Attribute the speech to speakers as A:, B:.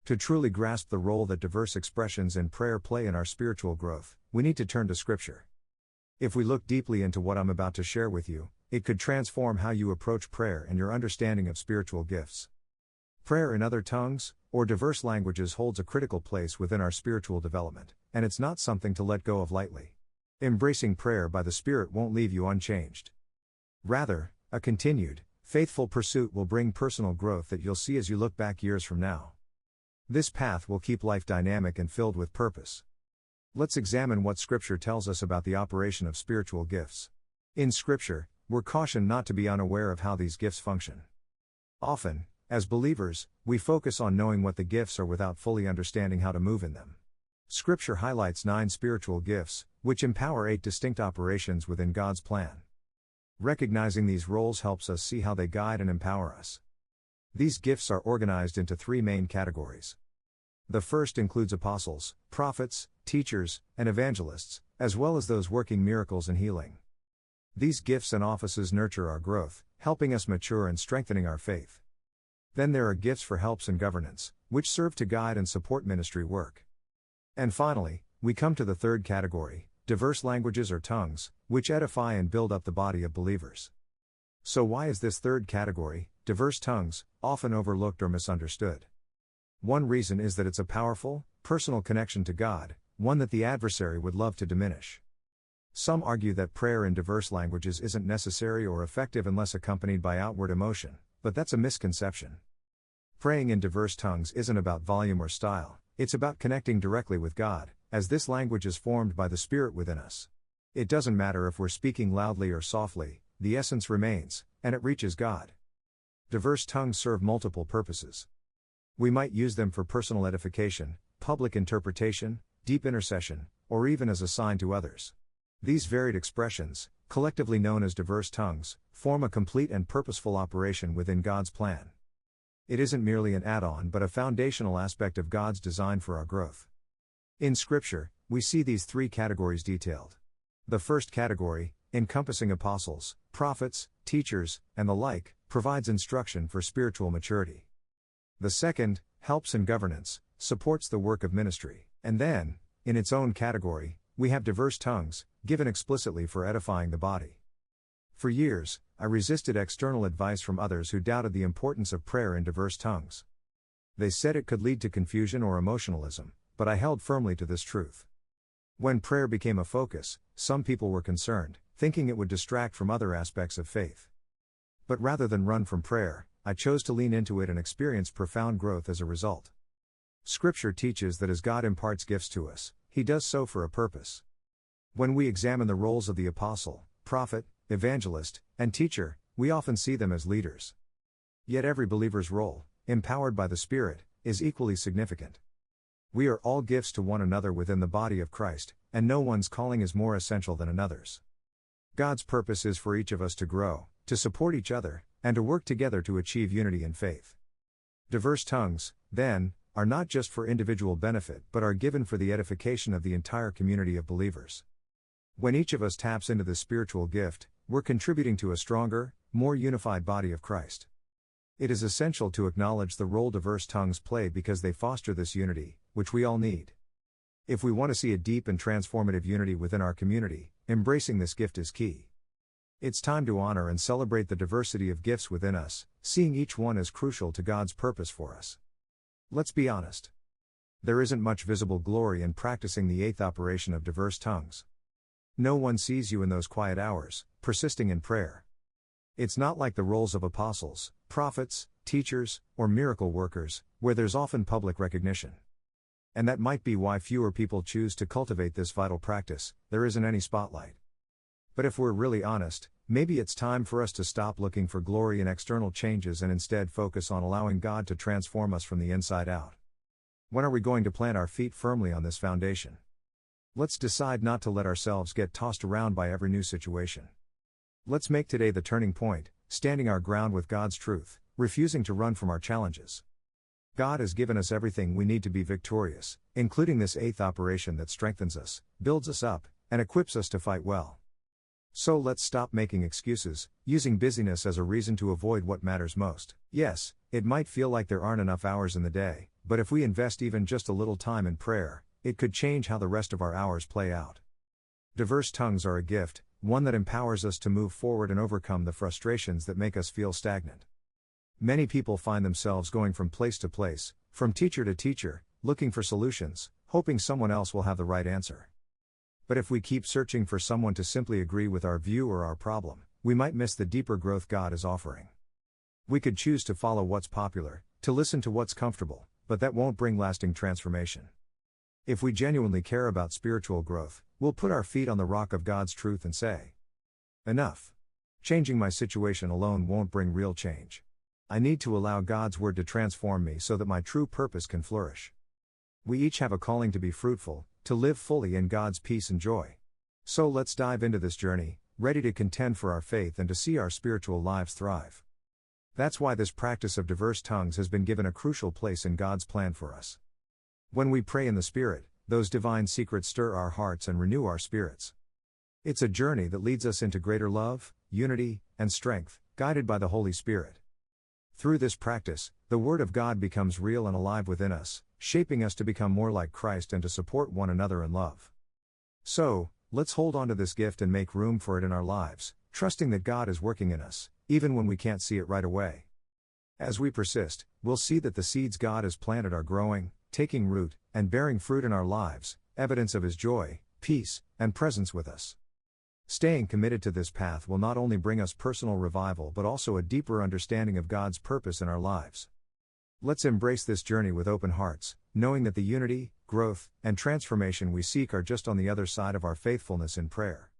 A: To truly grasp the role that diverse expressions in prayer play in our spiritual growth, we need to turn to Scripture. If we look deeply into what I'm about to share with you, it could transform how you approach prayer and your understanding of spiritual gifts. Prayer in other tongues, or diverse languages, holds a critical place within our spiritual development, and it's not something to let go of lightly. Embracing prayer by the Spirit won't leave you unchanged. Rather, a continued, faithful pursuit will bring personal growth that you'll see as you look back years from now. This path will keep life dynamic and filled with purpose. Let's examine what Scripture tells us about the operation of spiritual gifts. In Scripture, we're cautioned not to be unaware of how these gifts function. Often, as believers, we focus on knowing what the gifts are without fully understanding how to move in them. Scripture highlights 9 spiritual gifts, which empower 8 distinct operations within God's plan. Recognizing these roles helps us see how they guide and empower us. These gifts are organized into 3 main categories. The first includes apostles, prophets, teachers, and evangelists, as well as those working miracles and healing. These gifts and offices nurture our growth, helping us mature and strengthening our faith. Then there are gifts for helps and governance, which serve to guide and support ministry work. And finally, we come to the third category, diverse languages or tongues, which edify and build up the body of believers. So why is this third category, diverse tongues, often overlooked or misunderstood? One reason is that it's a powerful, personal connection to God, one that the adversary would love to diminish. Some argue that prayer in diverse languages isn't necessary or effective unless accompanied by outward emotion, but that's a misconception. Praying in diverse tongues isn't about volume or style, it's about connecting directly with God, as this language is formed by the Spirit within us. It doesn't matter if we're speaking loudly or softly, the essence remains, and it reaches God. Diverse tongues serve multiple purposes. We might use them for personal edification, public interpretation, deep intercession, or even as a sign to others. These varied expressions, collectively known as diverse tongues, form a complete and purposeful operation within God's plan. It isn't merely an add-on but a foundational aspect of God's design for our growth. In Scripture, we see these 3 categories detailed. The first category, encompassing apostles, prophets, teachers, and the like, provides instruction for spiritual maturity. The second, helps in governance, supports the work of ministry. And then, in its own category, we have diverse tongues, given explicitly for edifying the body. For years, I resisted external advice from others who doubted the importance of prayer in diverse tongues. They said it could lead to confusion or emotionalism, but I held firmly to this truth. When prayer became a focus, some people were concerned, thinking it would distract from other aspects of faith. But rather than run from prayer, I chose to lean into it and experience profound growth as a result. Scripture teaches that as God imparts gifts to us, He does so for a purpose. When we examine the roles of the apostle, prophet, evangelist, and teacher, we often see them as leaders. Yet every believer's role, empowered by the Spirit, is equally significant. We are all gifts to one another within the body of Christ, and no one's calling is more essential than another's. God's purpose is for each of us to grow, to support each other, and to work together to achieve unity in faith. Diverse tongues, then, are not just for individual benefit but are given for the edification of the entire community of believers. When each of us taps into this spiritual gift, we're contributing to a stronger, more unified body of Christ. It is essential to acknowledge the role diverse tongues play because they foster this unity, which we all need. If we want to see a deep and transformative unity within our community, embracing this gift is key. It's time to honor and celebrate the diversity of gifts within us, seeing each one as crucial to God's purpose for us. Let's be honest. There isn't much visible glory in practicing the 8th operation of diverse tongues. No one sees you in those quiet hours, persisting in prayer. It's not like the roles of apostles, prophets, teachers, or miracle workers, where there's often public recognition. And that might be why fewer people choose to cultivate this vital practice, there isn't any spotlight. But if we're really honest, maybe it's time for us to stop looking for glory in external changes and instead focus on allowing God to transform us from the inside out. When are we going to plant our feet firmly on this foundation? Let's decide not to let ourselves get tossed around by every new situation. Let's make today the turning point, standing our ground with God's truth, refusing to run from our challenges. God has given us everything we need to be victorious, including this 8th operation that strengthens us, builds us up, and equips us to fight well. So let's stop making excuses, using busyness as a reason to avoid what matters most. Yes, it might feel like there aren't enough hours in the day, but if we invest even just a little time in prayer, it could change how the rest of our hours play out. Diverse tongues are a gift, one that empowers us to move forward and overcome the frustrations that make us feel stagnant. Many people find themselves going from place to place, from teacher to teacher, looking for solutions, hoping someone else will have the right answer. But if we keep searching for someone to simply agree with our view or our problem, we might miss the deeper growth God is offering. We could choose to follow what's popular, to listen to what's comfortable, but that won't bring lasting transformation. If we genuinely care about spiritual growth, we'll put our feet on the rock of God's truth and say, "Enough. Changing my situation alone won't bring real change. I need to allow God's word to transform me so that my true purpose can flourish." We each have a calling to be fruitful, to live fully in God's peace and joy. So let's dive into this journey, ready to contend for our faith and to see our spiritual lives thrive. That's why this practice of diverse tongues has been given a crucial place in God's plan for us. When we pray in the Spirit, those divine secrets stir our hearts and renew our spirits. It's a journey that leads us into greater love, unity, and strength, guided by the Holy Spirit. Through this practice, the Word of God becomes real and alive within us, shaping us to become more like Christ and to support one another in love. So, let's hold on to this gift and make room for it in our lives, trusting that God is working in us, even when we can't see it right away. As we persist, we'll see that the seeds God has planted are growing, taking root, and bearing fruit in our lives, evidence of His joy, peace, and presence with us. Staying committed to this path will not only bring us personal revival but also a deeper understanding of God's purpose in our lives. Let's embrace this journey with open hearts, knowing that the unity, growth, and transformation we seek are just on the other side of our faithfulness in prayer.